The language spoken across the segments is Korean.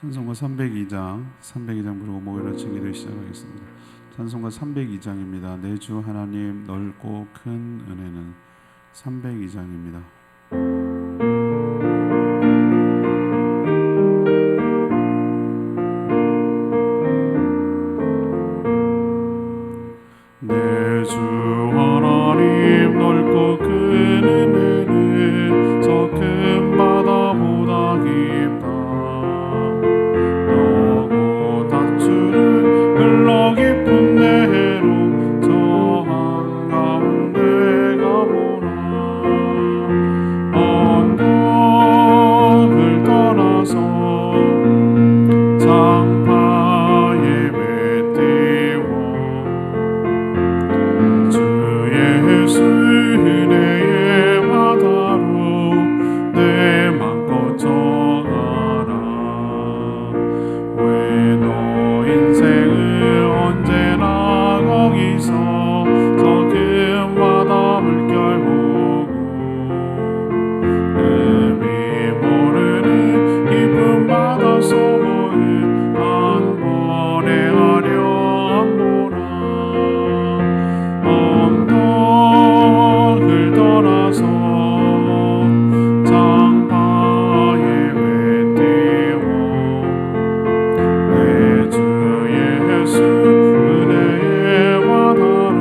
찬송가 302장 부르고 목요일 아침 기도 시작하겠습니다. 찬송가 302장입니다. 내 주 하나님 넓고 큰 은혜는 302장입니다. 내 주 하나님 넓고 큰 은혜는 저 큰 바다보다 깊다. 너고 다투는 흘러 깊은 대로 저 한가운데 가보라. 언덕을 떠나서 장파에 메띠워 주 예수 은혜의 바다로 내 맘껏 정하라. 왜 너 인생을 언제나 거기서 저 큰 바다 물결 보고 의미 모르는 깊은 바다 속을 한 번에 하려 보라. 언덕을 떠나서 장파에 메띠워 내 주 예수 은혜의 바다로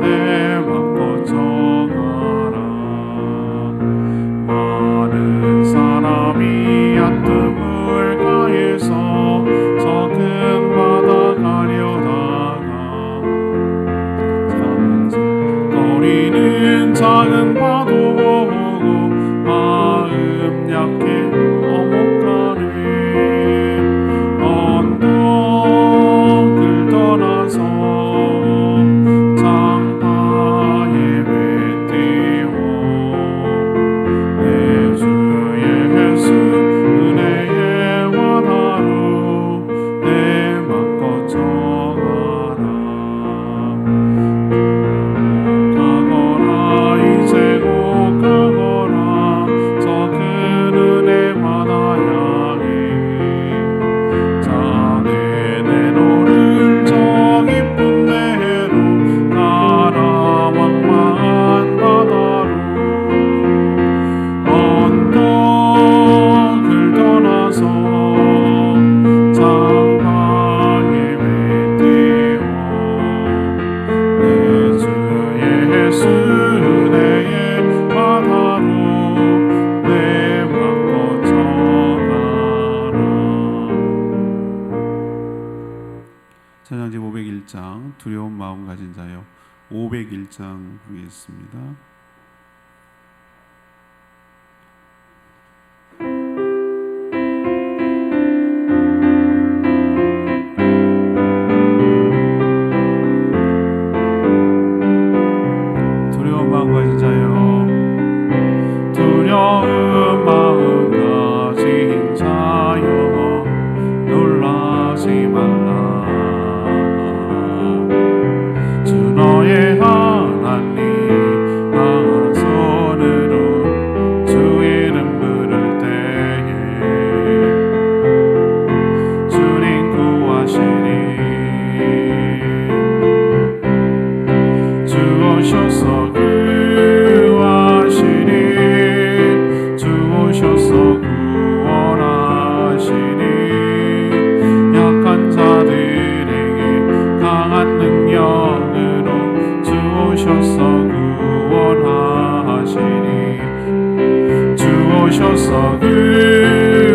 내 맘껏 정하라. 많은 사람이 얕은 물가에서 저 큰 바다 가려다가 거리는 작은 파도 보고 마음 약해 못 가네. 언덕을 떠나서 장파에 메띠워 내 주 예수 은혜의 바다로 내 맘껏 정하라. 가거라 이제 곧 가거라 저 큰 은혜 바다 향해. 자네 내노를 저 깊은 대로 가라 막막한 바다로. 언덕을 떠나서 장파에 메띠워 내 주 예수 은혜의 바다로 내 맘껏 정하라. 찬양지 501장 두려운 마음 가진 자여 501장 부르겠습니다. 두려운 마음 가진 자여 두려운 마음 가진 자여 놀라지 말라. 주 너의 하나님 강한 손으로 주 이름 부를 때에 주님 구하시니 주 오셔서 구하시니 주 오셔서 구원하시니 약한 자들에게 강한 능력으로 주 오셔서 구원하시니 주 오셔서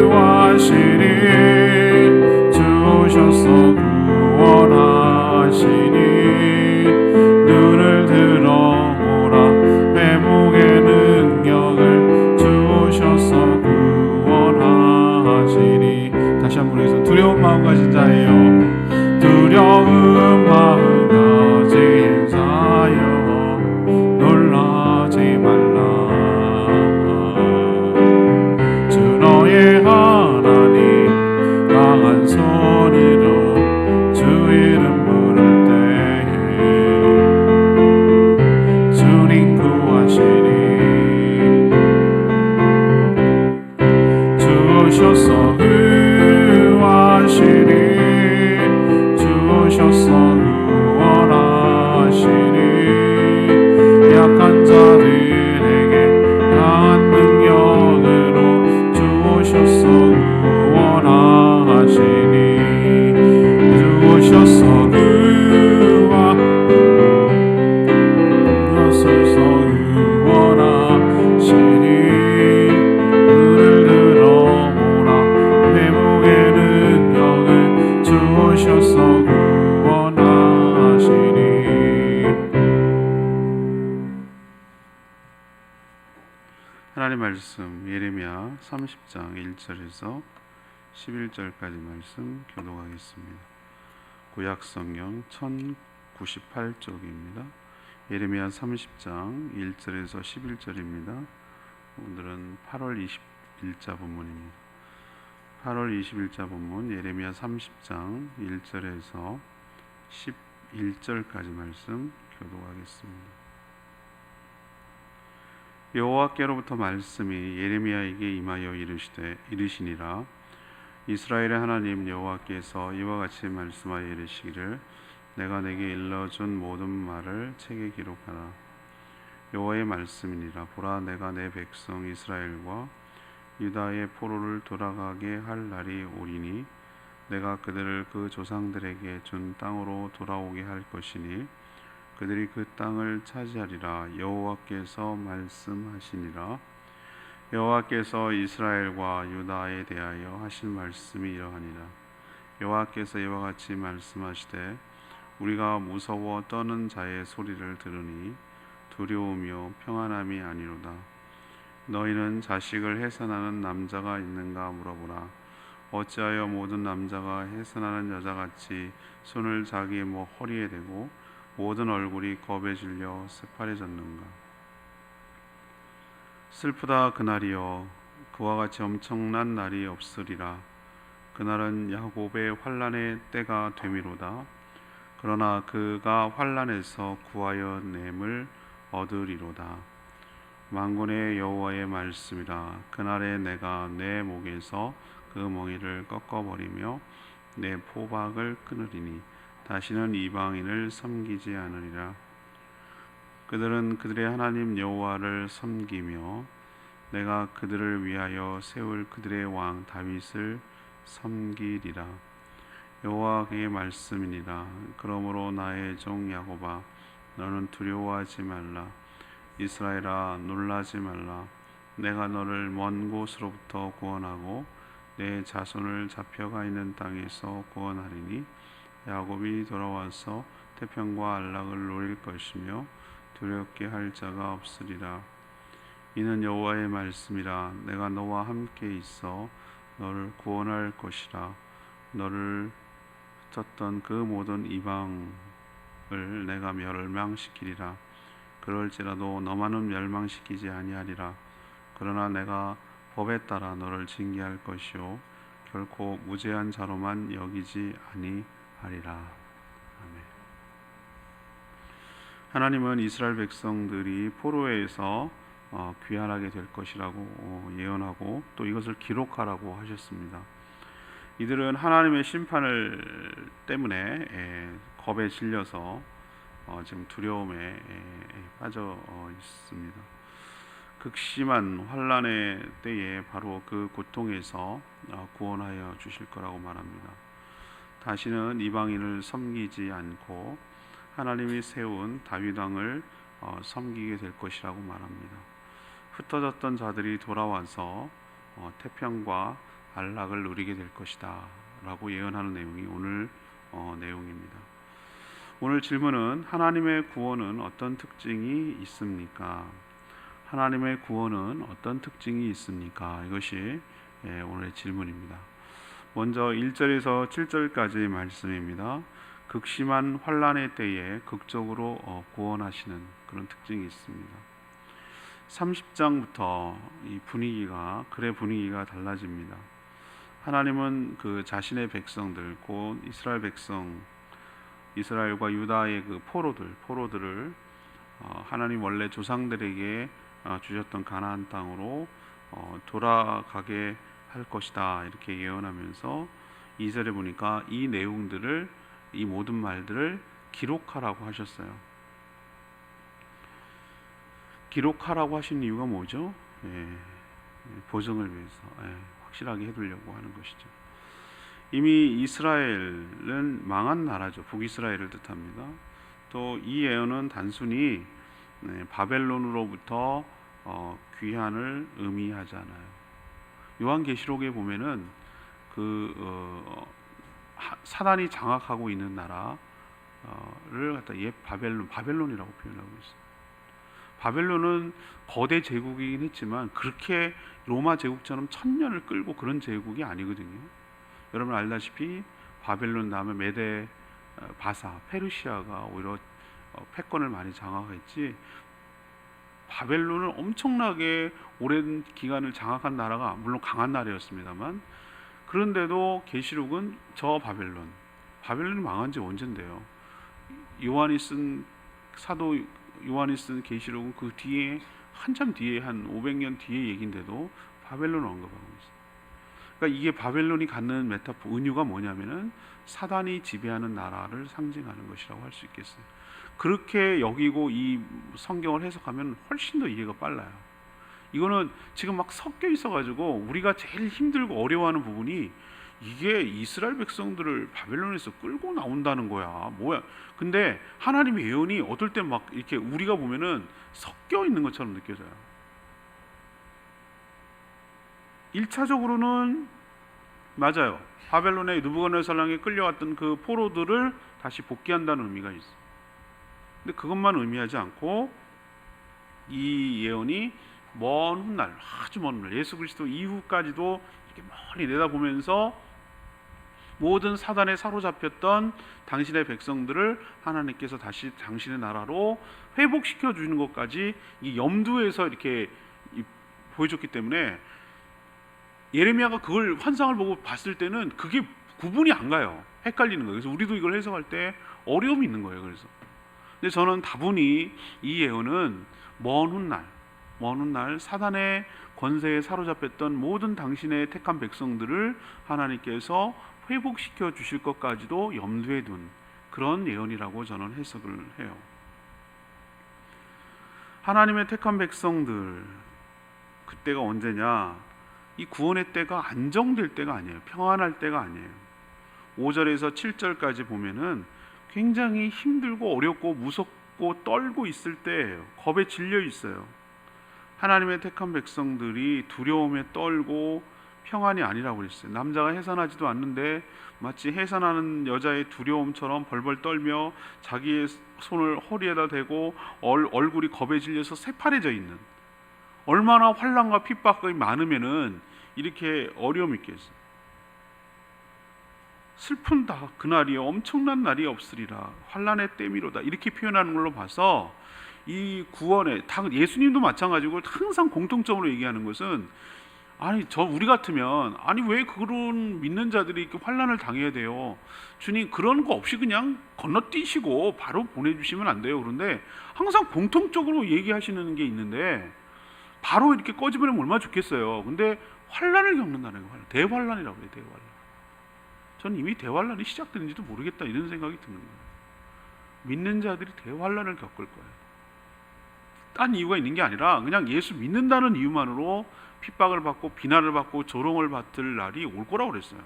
구하시니 주 오셔서 구원하시니 눈을 들어보라 회복의 능력을 주 오셔서 구원하시니. 다시 한번 해서 두려운 마음 가진 자예요 두려운 마음 가진 자여 놀라지 말라. 주 너의 하나님 강한 손으로 주 이름 부를 때에 주님 구하시니 주 오셔서 말씀 예레미야 30장 1절에서 11절까지 말씀 교독하겠습니다. 구약 성경 1098쪽입니다. 예레미야 30장 1절에서 11절입니다. 오늘은 8월 21자 본문입니다. 8월 21자 본문 예레미야 30장 1절에서 11절까지 말씀 교독하겠습니다. 여호와께로부터 말씀이 예레미야에게 임하여 이르시니라. 이스라엘의 하나님 여호와께서 이와 같이 말씀하여 이르시기를 내가 내게 일러준 모든 말을 책에 기록하라. 여호와의 말씀이니라. 보라, 내가 내 백성 이스라엘과 유다의 포로를 돌아가게 할 날이 오리니 내가 그들을 그 조상들에게 준 땅으로 돌아오게 할 것이니 그들이 그 땅을 차지하리라. 여호와께서 말씀하시니라. 여호와께서 이스라엘과 유다에 대하여 하신 말씀이 이러하니라. 여호와께서 이와 같이 말씀하시되 우리가 무서워 떠는 자의 소리를 들으니 두려우며 평안함이 아니로다. 너희는 자식을 해산하는 남자가 있는가 물어보라. 어찌하여 모든 남자가 해산하는 여자같이 손을 자기 허리에 대고 모든 얼굴이 겁에 질려 새파래졌는가. 슬프다 그날이여. 그와 같이 엄청난 날이 없으리라. 그날은 야곱의 환난의 때가 되미로다. 그러나 그가 환난에서 구하여 냄을 얻으리로다. 만군의 여호와의 말씀이라. 그날에 내가 내 목에서 그 멍에를 꺾어버리며 내 포박을 끊으리니 다시는 이방인을 섬기지 않으리라. 그들은 그들의 하나님 여호와를 섬기며 내가 그들을 위하여 세울 그들의 왕 다윗을 섬기리라. 여호와의 말씀이니라. 그러므로 나의 종 야곱아, 너는 두려워하지 말라. 이스라엘아, 놀라지 말라. 내가 너를 먼 곳으로부터 구원하고 내 자손을 잡혀가 있는 땅에서 구원하리니 야곱이 돌아와서 태평과 안락을 누릴 것이며 두렵게 할 자가 없으리라. 이는 여호와의 말씀이라. 내가 너와 함께 있어 너를 구원할 것이라. 너를 흩었던 그 모든 이방을 내가 멸망시키리라. 그럴지라도 너만은 멸망시키지 아니하리라. 그러나 내가 법에 따라 너를 징계할 것이요 결코 무죄한 자로만 여기지 아니하리라. 아멘. 하나님은 이스라엘 백성들이 포로에서 귀환하게 될 것이라고 예언하고 또 이것을 기록하라고 하셨습니다. 이들은 하나님의 심판을 때문에 겁에 질려서 지금 두려움에 빠져 있습니다. 극심한 환난의 때에 바로 그 고통에서 구원하여 주실 거라고 말합니다. 다시는 이방인을 섬기지 않고 하나님이 세운 다윗 왕을 섬기게 될 것이라고 말합니다. 흩어졌던 자들이 돌아와서 태평과 안락을 누리게 될 것이다 라고 예언하는 내용이 오늘 내용입니다. 오늘 질문은 하나님의 구원은 어떤 특징이 있습니까? 하나님의 구원은 어떤 특징이 있습니까? 이것이 오늘의 질문입니다. 먼저 1절에서 7절까지의 말씀입니다. 극심한 환난의 때에 극적으로 구원하시는 그런 특징이 있습니다. 30장부터 이 글의 분위기가 달라집니다. 하나님은 그 자신의 백성들, 곧 이스라엘 백성, 이스라엘과 유다의 그 포로들을 하나님 원래 조상들에게 주셨던 가나안 땅으로 돌아가게 할 것이다 이렇게 예언하면서 2절에 보니까 이 내용들을, 이 모든 말들을 기록하라고 하셨어요. 기록하라고 하신 이유가 뭐죠? 보증을 위해서 확실하게 해두려고 하는 것이죠. 이미 이스라엘은 망한 나라죠. 북이스라엘을 뜻합니다. 또 이 예언은 단순히 바벨론으로부터 귀환을 의미하지 않아요. 요한계시록에 보면은 사단이 장악하고 있는 나라를 갖다 옛 바벨론이라고 표현하고 있어요. 바벨론은 거대 제국이긴 했지만 그렇게 로마 제국처럼 1000년을 끌고 그런 제국이 아니거든요. 여러분 알다시피 바벨론 다음에 메데, 바사, 페르시아가 오히려 패권을 많이 장악했지, 바벨론은 엄청나게 오랜 기간을 장악한 나라가 물론 강한 나라였습니다만, 그런데도 계시록은 저 바벨론이 망한 지 언젠데요. 요한이 쓴 사도 요한이 쓴 계시록은 그 뒤에 한참 뒤에 한 500년 뒤에 얘긴데도 바벨론을 언급하고 있어요. 그러니까 이게 바벨론이 갖는 메타포 은유가 뭐냐면은 사단이 지배하는 나라를 상징하는 것이라고 할 수 있겠어요. 그렇게 여기고 이 성경을 해석하면 훨씬 더 이해가 빨라요. 이거는 지금 막 섞여 있어가지고 우리가 제일 힘들고 어려워하는 부분이, 이게 이스라엘 백성들을 바벨론에서 끌고 나온다는 거야. 뭐야? 근데 하나님의 예언이 어떨 때 막 이렇게 우리가 보면은 섞여 있는 것처럼 느껴져요. 1차적으로는 맞아요. 바벨론의 느부갓네살랑에 끌려왔던 그 포로들을 다시 복귀한다는 의미가 있어요. 근데 그것만 의미하지 않고 이 예언이 먼 훗날, 아주 먼 훗날, 예수 그리스도 이후까지도 이렇게 멀리 내다보면서 모든 사단에 사로잡혔던 당신의 백성들을 하나님께서 다시 당신의 나라로 회복시켜 주는 것까지 이 염두에서 이렇게 보여줬기 때문에 예레미야가 그걸 환상을 보고 봤을 때는 그게 구분이 안 가요. 헷갈리는 거예요. 그래서 우리도 이걸 해석할 때 어려움이 있는 거예요. 그래서 근데 저는 다분히 이 예언은 먼 훗날 사단의 권세에 사로잡혔던 모든 당신의 택한 백성들을 하나님께서 회복시켜 주실 것까지도 염두에 둔 그런 예언이라고 저는 해석을 해요. 하나님의 택한 백성들, 그때가 언제냐? 이 구원의 때가 안정될 때가 아니에요. 평안할 때가 아니에요. 5절에서 7절까지 보면은 굉장히 힘들고 어렵고 무섭고 떨고 있을 때예요. 겁에 질려 있어요. 하나님의 택한 백성들이 두려움에 떨고 평안이 아니라고 그랬어요. 남자가 해산하지도 않는데 마치 해산하는 여자의 두려움처럼 벌벌 떨며 자기의 손을 허리에다 대고 얼굴이 겁에 질려서 새파래져 있는, 얼마나 환난과 핍박이 많으면은 이렇게 어려움이 있겠어요. 슬픈다 그날이 엄청난 날이 없으리라 환난의 때미로다, 이렇게 표현하는 걸로 봐서 이 구원에, 예수님도 마찬가지고 항상 공통점으로 얘기하는 것은, 아니 우리 같으면 아니 왜 그런 믿는 자들이 이렇게 환난을 당해야 돼요? 주님 그런 거 없이 그냥 건너뛰시고 바로 보내주시면 안 돼요? 그런데 항상 공통적으로 얘기하시는 게 있는데 바로 이렇게 꺼집어내면 얼마나 좋겠어요. 근데 환난을 겪는다는 거예요. 대환난이라고 해요. 대환난. 저는 이미 대환난이 시작되는지도 모르겠다 이런 생각이 드는 거예요. 믿는 자들이 대환난을 겪을 거예요. 딴 이유가 있는 게 아니라 그냥 예수 믿는다는 이유만으로 핍박을 받고 비난을 받고 조롱을 받을 날이 올 거라고 그랬어요.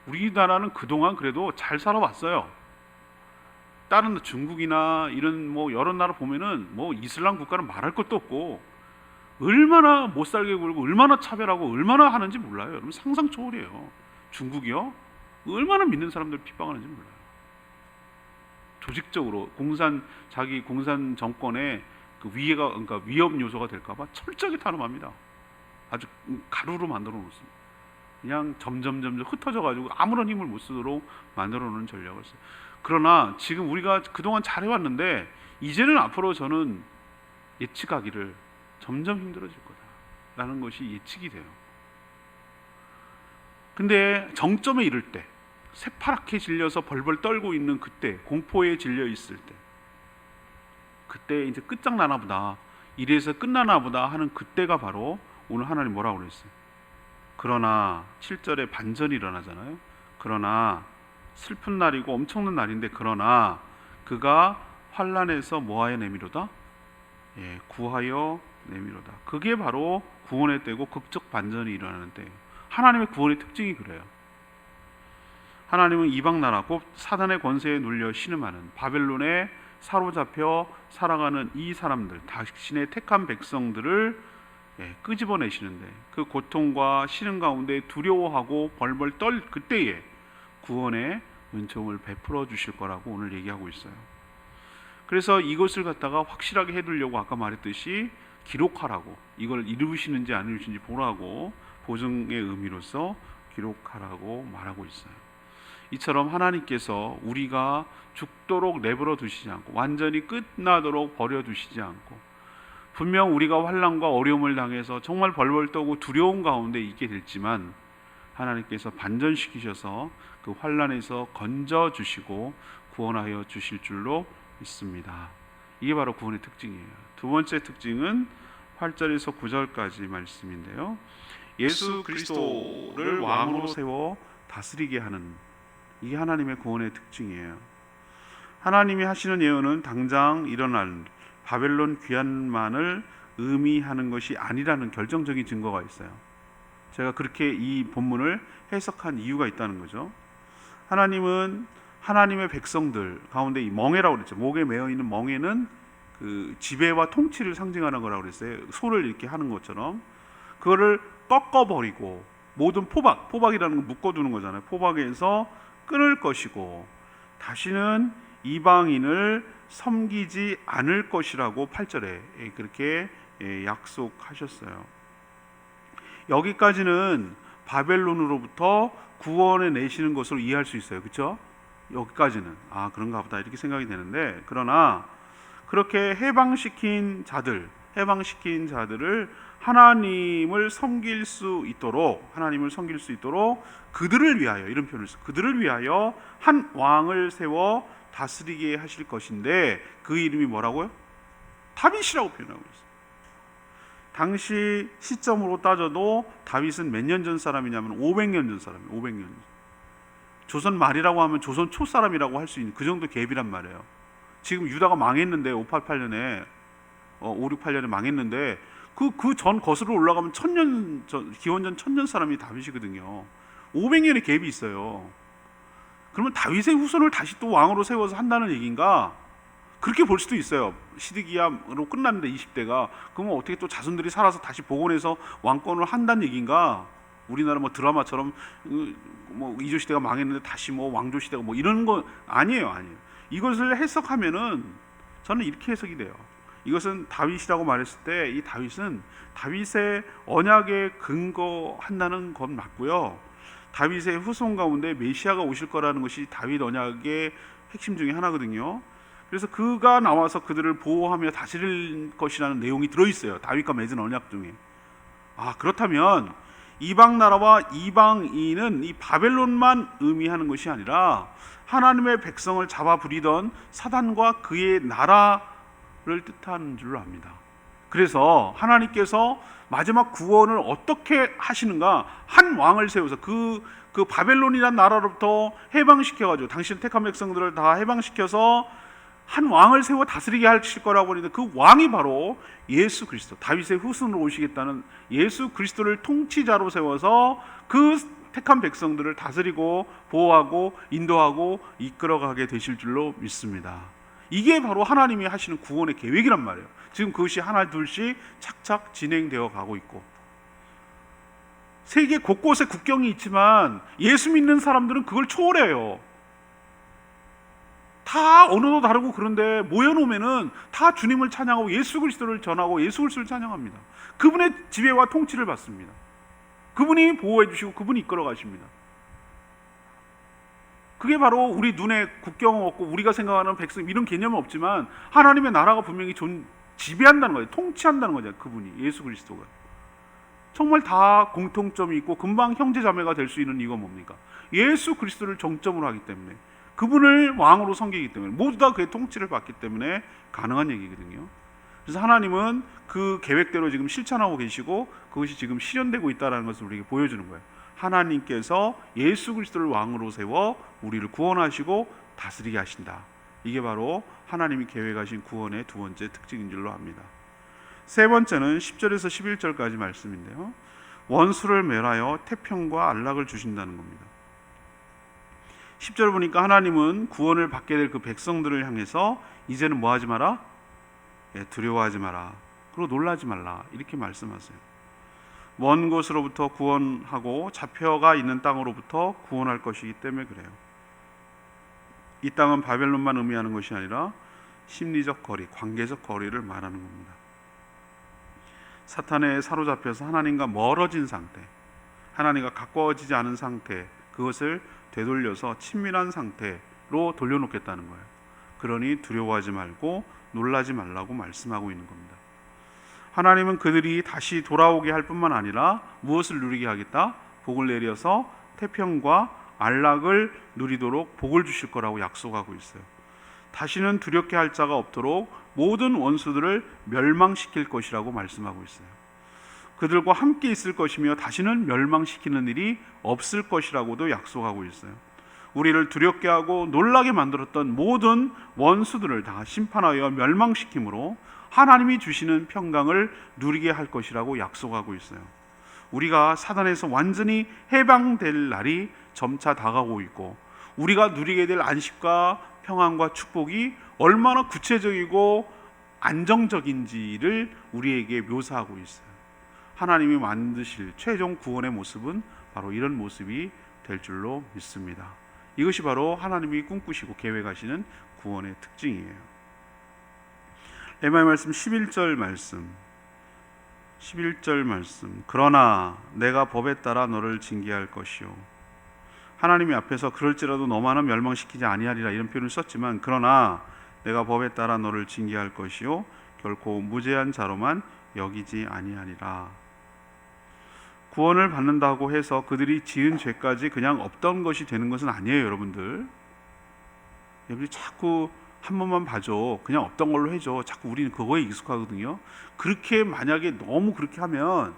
우리나라는 그동안 그래도 잘 살아왔어요. 다른 중국이나 이런 뭐 여러 나라 보면은 뭐 이슬람 국가는 말할 것도 없고 얼마나 못 살게 굴고 얼마나 차별하고 얼마나 하는지 몰라요. 여러분 상상 초월이에요. 중국이요? 얼마나 믿는 사람들 핍박하는지 몰라요. 조직적으로 자기 공산 정권의 그 위해가, 그러니까 위협 요소가 될까봐 철저하게 탄압합니다. 아주 가루로 만들어 놓습니다. 그냥 점점 흩어져 가지고 아무런 힘을 못 쓰도록 만들어 놓는 전략을 써요. 그러나 지금 우리가 그동안 잘해왔는데 이제는 앞으로 저는 예측하기를 점점 힘들어질 거다라는 것이 예측이 돼요. 근데 정점에 이를 때, 새파랗게 질려서 벌벌 떨고 있는 그때, 공포에 질려 있을 때, 그때 이제 끝장나나 보다, 이래서 끝나나 보다 하는 그때가 바로 오늘 하나님 뭐라고 그랬어요? 그러나 7절에 반전이 일어나잖아요. 그러나 슬픈 날이고 엄청난 날인데, 그러나 그가 환난에서 뭐하여 내미로다? 구하여 내미로다. 그게 바로 구원의 때고 극적 반전이 일어나는 때예요. 하나님의 구원의 특징이 그래요. 하나님은 이방 나라 곧 사단의 권세에 눌려 신음하는 바벨론에 사로잡혀 살아가는 이 사람들, 당신의 택한 백성들을 끄집어내시는데, 그 고통과 신음 가운데 두려워하고 벌벌 떨 그때에 구원의 은총을 베풀어 주실 거라고 오늘 얘기하고 있어요. 그래서 이것을 갖다가 확실하게 해두려고 아까 말했듯이 기록하라고, 이걸 이루시는지 안 이루시는지 보라고, 보증의 의미로서 기록하라고 말하고 있어요. 이처럼 하나님께서 우리가 죽도록 내버려 두시지 않고 완전히 끝나도록 버려두시지 않고, 분명 우리가 환난과 어려움을 당해서 정말 벌벌 떠고 두려운 가운데 있게 됐지만 하나님께서 반전시키셔서 그 환난에서 건져주시고 구원하여 주실 줄로 믿습니다. 이게 바로 구원의 특징이에요. 두 번째 특징은 8절에서 9절까지 말씀인데요, 예수 그리스도를 왕으로 세워 다스리게 하는, 이게 하나님의 구원의 특징이에요. 하나님이 하시는 예언은 당장 일어날 바벨론 귀환만을 의미하는 것이 아니라는 결정적인 증거가 있어요. 제가 그렇게 이 본문을 해석한 이유가 있다는 거죠. 하나님은 하나님의 백성들 가운데 이 멍에라고 그랬죠. 목에 매어 있는 멍에는 그 지배와 통치를 상징하는 거라고 그랬어요. 소를 이렇게 하는 것처럼 그거를 꺾어버리고 모든 포박이라는 건 묶어두는 거잖아요. 포박에서 끊을 것이고 다시는 이방인을 섬기지 않을 것이라고 8절에 그렇게 약속하셨어요. 여기까지는 바벨론으로부터 구원해 내시는 것으로 이해할 수 있어요. 그렇죠? 여기까지는 그런가 보다 이렇게 생각이 되는데, 그러나 그렇게 해방시킨 자들을 하나님을 섬길 수 있도록 그들을 위하여, 이런 표현을 써요. 그들을 위하여 한 왕을 세워 다스리게 하실 것인데 그 이름이 뭐라고요? 다윗이라고 표현하고 있어요. 당시 시점으로 따져도 다윗은 몇 년 전 사람이냐면 500년 전 사람이에요. 500년. 조선 말이라고 하면 조선 초 사람이라고 할 수 있는 그 정도 갭이란 말이에요. 지금 유다가 망했는데 588년에 568년에 망했는데 그 전 거슬러 올라가면 기원전 1000년 사람이 다윗이거든요. 500년의 갭이 있어요. 그러면 다윗의 후손을 다시 또 왕으로 세워서 한다는 얘기인가? 그렇게 볼 수도 있어요. 시드기야로 끝났는데 20대가, 그러면 어떻게 또 자손들이 살아서 다시 복원해서 왕권을 한다는 얘기인가? 우리나라 뭐 드라마처럼 뭐 이조 시대가 망했는데 다시 뭐 왕조 시대가 뭐 이런 거 아니에요. 이것을 해석하면은 저는 이렇게 해석이 돼요. 이것은 다윗이라고 말했을 때 이 다윗은 다윗의 언약에 근거한다는 건 맞고요. 다윗의 후손 가운데 메시아가 오실 거라는 것이 다윗 언약의 핵심 중에 하나거든요. 그래서 그가 나와서 그들을 보호하며 다스릴 것이라는 내용이 들어있어요. 다윗과 맺은 언약 중에. 그렇다면 이방 나라와 이방인은 이 바벨론만 의미하는 것이 아니라 하나님의 백성을 잡아 부리던 사단과 그의 나라를 뜻하는 줄로 압니다. 그래서 하나님께서 마지막 구원을 어떻게 하시는가? 한 왕을 세워서 그 바벨론이라는 나라로부터 해방시켜가지고 당신 택한 백성들을 다 해방시켜서 한 왕을 세워 다스리게 하실 거라고 하는데 그 왕이 바로 예수 그리스도, 다윗의 후손으로 오시겠다는 예수 그리스도를 통치자로 세워서 그 택한 백성들을 다스리고 보호하고 인도하고 이끌어가게 되실 줄로 믿습니다. 이게 바로 하나님이 하시는 구원의 계획이란 말이에요. 지금 그것이 하나 둘씩 착착 진행되어 가고 있고, 세계 곳곳에 국경이 있지만 예수 믿는 사람들은 그걸 초월해요. 다 언어도 다르고 그런데 모여놓으면은 다 주님을 찬양하고 예수 그리스도를 전하고 예수 그리스도를 찬양합니다. 그분의 지배와 통치를 받습니다. 그분이 보호해 주시고 그분이 이끌어 가십니다. 그게 바로 우리 눈에 국경 없고 우리가 생각하는 백성 이런 개념은 없지만 하나님의 나라가 분명히 지배한다는 거예요. 통치한다는 거죠. 그분이, 예수 그리스도가. 정말 다 공통점이 있고 금방 형제자매가 될 수 있는 이유가 뭡니까? 예수 그리스도를 정점으로 하기 때문에, 그분을 왕으로 섬기기 때문에, 모두 다 그의 통치를 받기 때문에 가능한 얘기거든요. 그래서 하나님은 그 계획대로 지금 실천하고 계시고 그것이 지금 실현되고 있다는 것을 우리에게 보여주는 거예요. 하나님께서 예수 그리스도를 왕으로 세워 우리를 구원하시고 다스리게 하신다. 이게 바로 하나님이 계획하신 구원의 두 번째 특징인 줄로 압니다. 세 번째는 10절에서 11절까지 말씀인데요, 원수를 멸하여 태평과 안락을 주신다는 겁니다. 10절 보니까 하나님은 구원을 받게 될 그 백성들을 향해서 이제는 뭐 하지 마라? 두려워하지 마라. 그리고 놀라지 말라. 이렇게 말씀하세요. 먼 곳으로부터 구원하고 잡혀가 있는 땅으로부터 구원할 것이기 때문에 그래요. 이 땅은 바벨론만 의미하는 것이 아니라 심리적 거리, 관계적 거리를 말하는 겁니다. 사탄에 사로잡혀서 하나님과 멀어진 상태, 하나님과 가까워지지 않은 상태, 그것을 되돌려서 친밀한 상태로 돌려놓겠다는 거예요. 그러니 두려워하지 말고 놀라지 말라고 말씀하고 있는 겁니다. 하나님은 그들이 다시 돌아오게 할 뿐만 아니라 무엇을 누리게 하겠다? 복을 내려서 태평과 안락을 누리도록 복을 주실 거라고 약속하고 있어요. 다시는 두렵게 할 자가 없도록 모든 원수들을 멸망시킬 것이라고 말씀하고 있어요. 그들과 함께 있을 것이며 다시는 멸망시키는 일이 없을 것이라고도 약속하고 있어요. 우리를 두렵게 하고 놀라게 만들었던 모든 원수들을 다 심판하여 멸망시킴으로 하나님이 주시는 평강을 누리게 할 것이라고 약속하고 있어요. 우리가 사단에서 완전히 해방될 날이 점차 다가오고 있고, 우리가 누리게 될 안식과 평안과 축복이 얼마나 구체적이고 안정적인지를 우리에게 묘사하고 있어요. 하나님이 만드실 최종 구원의 모습은 바로 이런 모습이 될 줄로 믿습니다. 이것이 바로 하나님이 꿈꾸시고 계획하시는 구원의 특징이에요. 레마의 말씀 11절 말씀. 그러나 내가 법에 따라 너를 징계할 것이요. 하나님이 앞에서 그럴지라도 너만은 멸망시키지 아니하리라 이런 표현을 썼지만, 그러나 내가 법에 따라 너를 징계할 것이요 결코 무죄한 자로만 여기지 아니하리라. 구원을 받는다고 해서 그들이 지은 죄까지 그냥 없던 것이 되는 것은 아니에요. 여러분들 자꾸 한 번만 봐줘, 그냥 없던 걸로 해줘, 자꾸 우리는 그거에 익숙하거든요. 그렇게 만약에 너무 그렇게 하면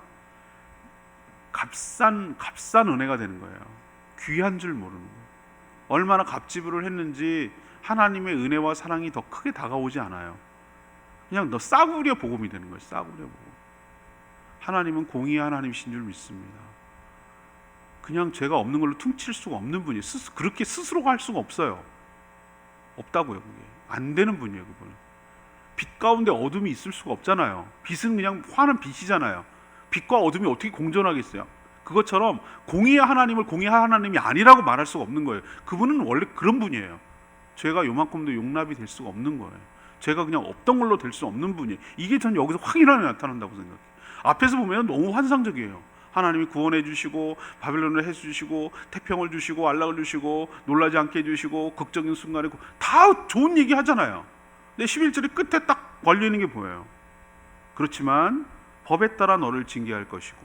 값싼 은혜가 되는 거예요. 귀한 줄 모르는 거예요. 얼마나 값지불을 했는지 하나님의 은혜와 사랑이 더 크게 다가오지 않아요. 그냥 너 싸구려 복음이 되는 거예요. 싸구려 복음. 하나님은 공의의 하나님이신 줄 믿습니다. 그냥 죄가 없는 걸로 퉁칠 수가 없는 분이에요. 그렇게 스스로가 할 수가 없어요. 없다고요. 그게 안 되는 분이에요. 그분은 빛 가운데 어둠이 있을 수가 없잖아요. 빛은 그냥 화는 빛이잖아요. 빛과 어둠이 어떻게 공존하겠어요? 그것처럼 공의의 하나님을 공의의 하나님이 아니라고 말할 수가 없는 거예요. 그분은 원래 그런 분이에요. 죄가 요만큼도 용납이 될 수가 없는 거예요. 죄가 그냥 없던 걸로 될 수 없는 분이에요. 이게 전 여기서 확연하게 나타난다고 생각해요. 앞에서 보면 너무 환상적이에요. 하나님이 구원해 주시고 바벨론을 해주시고 태평을 주시고 안락을 주시고 놀라지 않게 해주시고 극적인 순간에 다 좋은 얘기 하잖아요. 근데 11절의 끝에 딱 걸려있는 게 보여요. 그렇지만 법에 따라 너를 징계할 것이고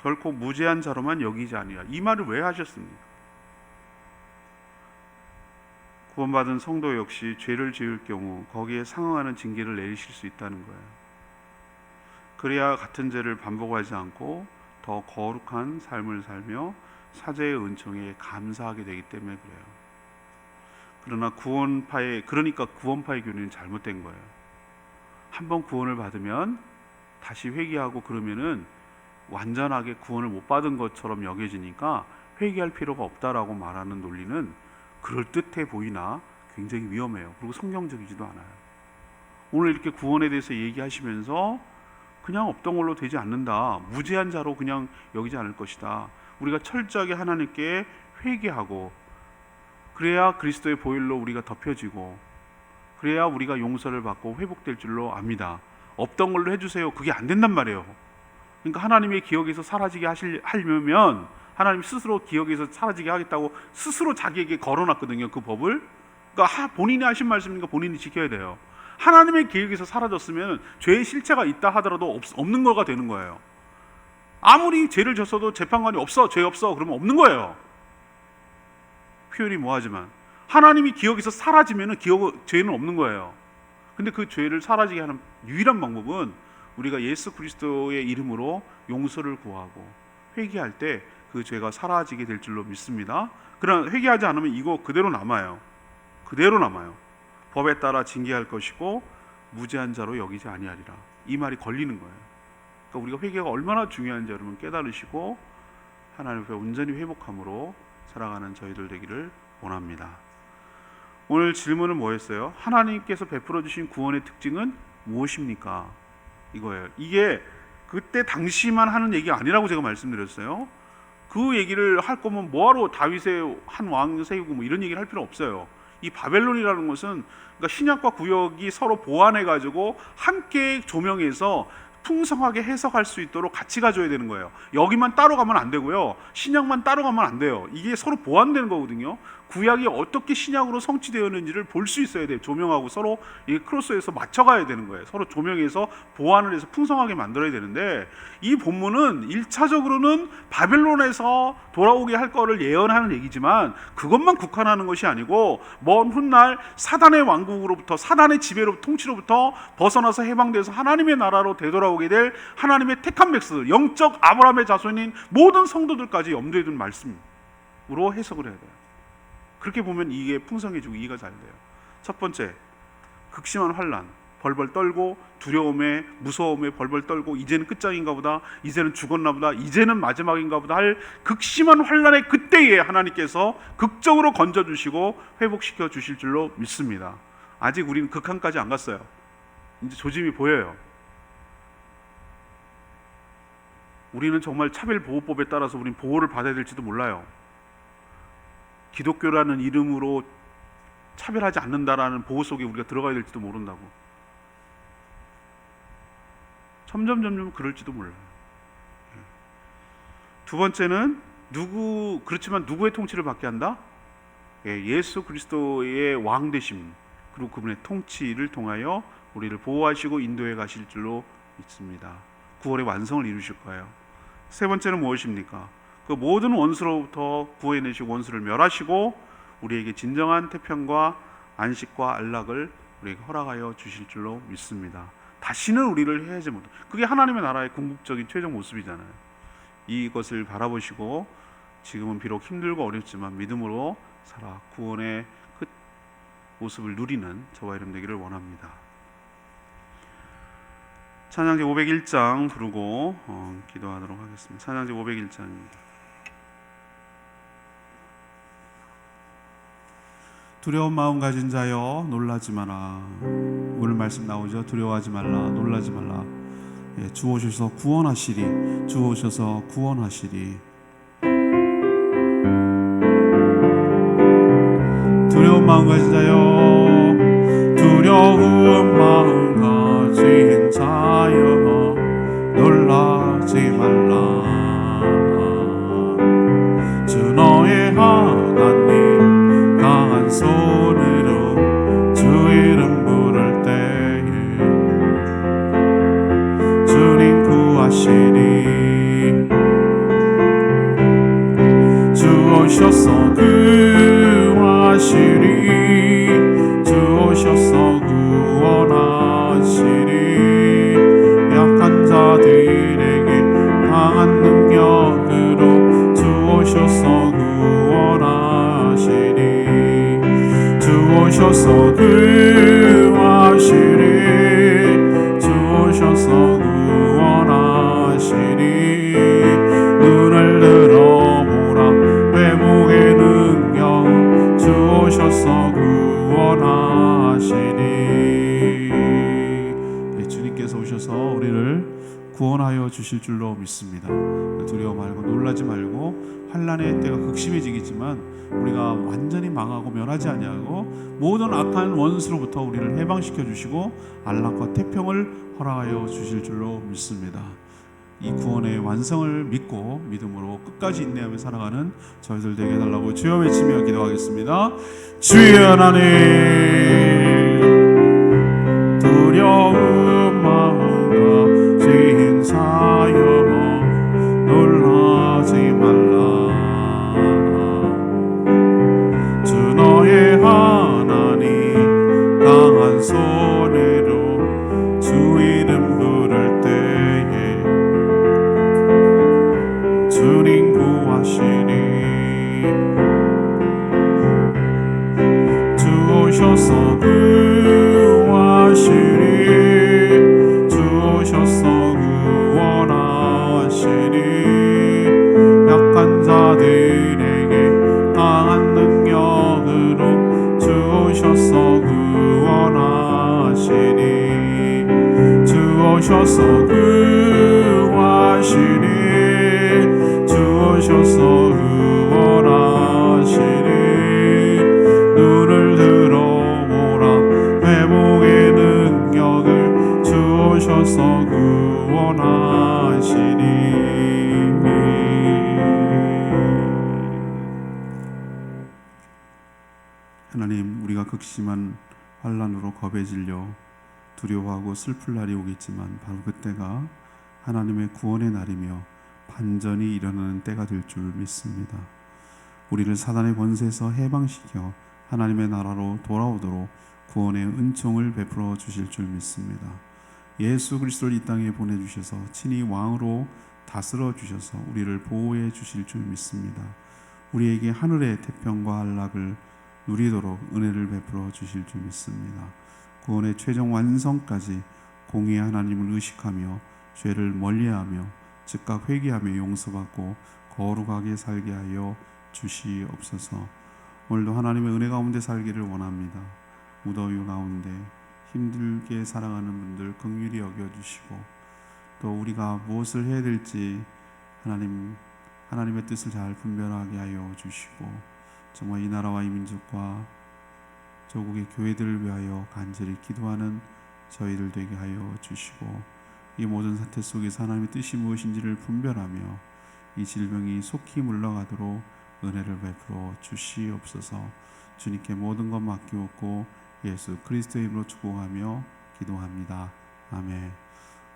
결코 무죄한 자로만 여기지 아니하리라. 이 말을 왜 하셨습니까? 구원받은 성도 역시 죄를 지을 경우 거기에 상응하는 징계를 내리실 수 있다는 거예요. 그래야 같은 죄를 반복하지 않고 더 거룩한 삶을 살며 사죄의 은총에 감사하게 되기 때문에 그래요. 그러나 그러니까 구원파의 교리는 잘못된 거예요. 한번 구원을 받으면 다시 회개하고 그러면은 완전하게 구원을 못 받은 것처럼 여겨지니까 회개할 필요가 없다라고 말하는 논리는 그럴듯해 보이나 굉장히 위험해요. 그리고 성경적이지도 않아요. 오늘 이렇게 구원에 대해서 얘기하시면서 그냥 없던 걸로 되지 않는다, 무죄한 자로 그냥 여기지 않을 것이다, 우리가 철저하게 하나님께 회개하고 그래야 그리스도의 보혈로 우리가 덮여지고 그래야 우리가 용서를 받고 회복될 줄로 압니다. 없던 걸로 해주세요, 그게 안 된단 말이에요. 그러니까 하나님의 기억에서 사라지게 하려면 하나님 스스로 기억에서 사라지게 하겠다고 스스로 자기에게 걸어놨거든요, 그 법을. 그러니까 본인이 하신 말씀이니까 본인이 지켜야 돼요. 하나님의 계획에서 사라졌으면 죄의 실체가 있다 하더라도 없는 거가 되는 거예요. 아무리 죄를 졌어도 재판관이 없어, 죄 없어 그러면 없는 거예요. 표현이 뭐하지만 하나님이 기억에서 사라지면 죄는 없는 거예요. 근데 그 죄를 사라지게 하는 유일한 방법은 우리가 예수 그리스도의 이름으로 용서를 구하고 회개할 때 그 죄가 사라지게 될 줄로 믿습니다. 그러나 회개하지 않으면 이거 그대로 남아요. 법에 따라 징계할 것이고 무죄한 자로 여기지 아니하리라. 이 말이 걸리는 거예요. 그러니까 우리가 회개가 얼마나 중요한지 여러분 깨달으시고 하나님 앞에 온전히 회복함으로 살아가는 저희들 되기를 원합니다. 오늘 질문은 뭐였어요? 하나님께서 베풀어 주신 구원의 특징은 무엇입니까? 이거예요. 이게 그때 당시만 하는 얘기가 아니라고 제가 말씀드렸어요. 그 얘기를 할 거면 뭐하러 다윗의 한 왕 세우고 뭐 이런 얘기를 할 필요 없어요. 이 바벨론이라는 것은 그러니까 신약과 구약이 서로 보완해 가지고 함께 조명해서 풍성하게 해석할 수 있도록 같이 가져야 되는 거예요. 여기만 따로 가면 안 되고요, 신약만 따로 가면 안 돼요. 이게 서로 보완되는 거거든요. 구약이 어떻게 신약으로 성취되었는지를 볼 수 있어야 돼요. 조명하고 서로 이 크로스에서 맞춰가야 되는 거예요. 서로 조명해서 보완을 해서 풍성하게 만들어야 되는데, 이 본문은 1차적으로는 바벨론에서 돌아오게 할 거를 예언하는 얘기지만 그것만 국한하는 것이 아니고 먼 훗날 사단의 왕국으로부터, 사단의 지배로 통치로부터 벗어나서 해방돼서 하나님의 나라로 되돌아오게 될 하나님의 택한 백성, 영적 아브라함의 자손인 모든 성도들까지 염두에 둔 말씀으로 해석을 해야 돼요. 그렇게 보면 이게 풍성해지고 이해가 잘 돼요. 첫 번째, 극심한 환난, 벌벌 떨고 두려움에, 무서움에 벌벌 떨고 이제는 끝장인가 보다, 이제는 죽었나 보다, 이제는 마지막인가 보다 할 극심한 환난의 그때에 하나님께서 극적으로 건져주시고 회복시켜 주실 줄로 믿습니다. 아직 우리는 극한까지 안 갔어요. 이제 조짐이 보여요. 우리는 정말 차별보호법에 따라서 우리는 보호를 받아야 될지도 몰라요. 기독교라는 이름으로 차별하지 않는다라는 보호 속에 우리가 들어가야 될지도 모른다고. 점점 그럴지도 몰라요. 두 번째는 그렇지만 누구의 통치를 받게 한다? 예수 그리스도의 왕되심, 그리고 그분의 통치를 통하여 우리를 보호하시고 인도해 가실 줄로 믿습니다. 구원의 완성을 이루실 거예요. 세 번째는 무엇입니까? 그 모든 원수로부터 구해내시고 원수를 멸하시고 우리에게 진정한 태평과 안식과 안락을 우리에게 허락하여 주실 줄로 믿습니다. 다시는 우리를 해하지 못해. 그게 하나님의 나라의 궁극적인 최종 모습이잖아요. 이것을 바라보시고 지금은 비록 힘들고 어렵지만 믿음으로 살아 구원의 끝 모습을 누리는 저와 여러분 되기를 원합니다. 찬양지 501장 부르고 기도하도록 하겠습니다. 찬양지 501장입니다. 두려운 마음 가진 자여 놀라지 마라. 오늘 말씀 나오죠. 두려워하지 말라, 놀라지 말라. 주 오셔서 구원하시리, 주 오셔서 구원하시리. 두려운 마음 가진 자여, 두려운 마음 가진 자여 놀라지 말라. 주 너의 하나님 강한 손으로 주 이름 부를 때에 주님 구하시니, 주 오셔서 구하시니, 주 오셔서 구원하시니, 약한 자들에게 강한 능력으로 주 오셔서 구원하시니, 주 오셔서 구하시니, 주 오셔서 구원하시니, 눈을 들어보라 회복의 능력, 주 오셔서 구원하시니. 주님께서 오셔서 우리를 구원하여 주실 줄로 믿습니다. 두려워 말고 놀라지 말고, 환난의 때가 극심해지겠지만 우리가 완전히 망하고 멸하지 아니하고 모든 악한 원수로부터 우리를 해방시켜 주시고 안락과 태평을 허락하여 주실 줄로 믿습니다. 이 구원의 완성을 믿고 믿음으로 끝까지 인내하며 살아가는 저희들 되게 해달라고 주여 외치며 기도하겠습니다. 주여 하나님, 두려운 마음 가진 자여 놀라지 말라. 주 너의 하나님 강한 손으로 주 이름 부를 때에 주님 구하시니, 주 오셔서 하나님, 우리가 극심한 환난으로 겁에 질려 두려워하고 슬플 날이 오겠지만 바로 그때가 하나님의 구원의 날이며 반전이 일어나는 때가 될 줄 믿습니다. 우리를 사단의 권세에서 해방시켜 하나님의 나라로 돌아오도록 구원의 은총을 베풀어 주실 줄 믿습니다. 예수 그리스도를 이 땅에 보내주셔서 친히 왕으로 다스려 주셔서 우리를 보호해 주실 줄 믿습니다. 우리에게 하늘의 태평과 안락을 누리도록 은혜를 베풀어 주실 줄 믿습니다. 구원의 최종 완성까지 공의의 하나님을 의식하며 죄를 멀리하며 즉각 회개하며 용서받고 거룩하게 살게 하여 주시옵소서. 오늘도 하나님의 은혜 가운데 살기를 원합니다. 무더위 가운데 힘들게 살아가는 분들 긍휼히 여겨주시고, 또 우리가 무엇을 해야 될지 하나님의 뜻을 잘 분별하게 하여 주시고, 정말 이 나라와 이 민족과 조국의 교회들을 위하여 간절히 기도하는 저희들 되게 하여 주시고, 이 모든 사태 속에서 하나님의 뜻이 무엇인지를 분별하며 이 질병이 속히 물러가도록 은혜를 베풀어 주시옵소서. 주님께 모든 것 맡기옵고 예수 그리스도의 이름으로 축복하며 기도합니다. 아멘.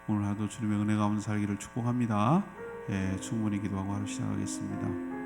오늘 하루도 주님의 은혜 가운데 살기를 축복합니다. 충분히 기도하고 하루 시작하겠습니다.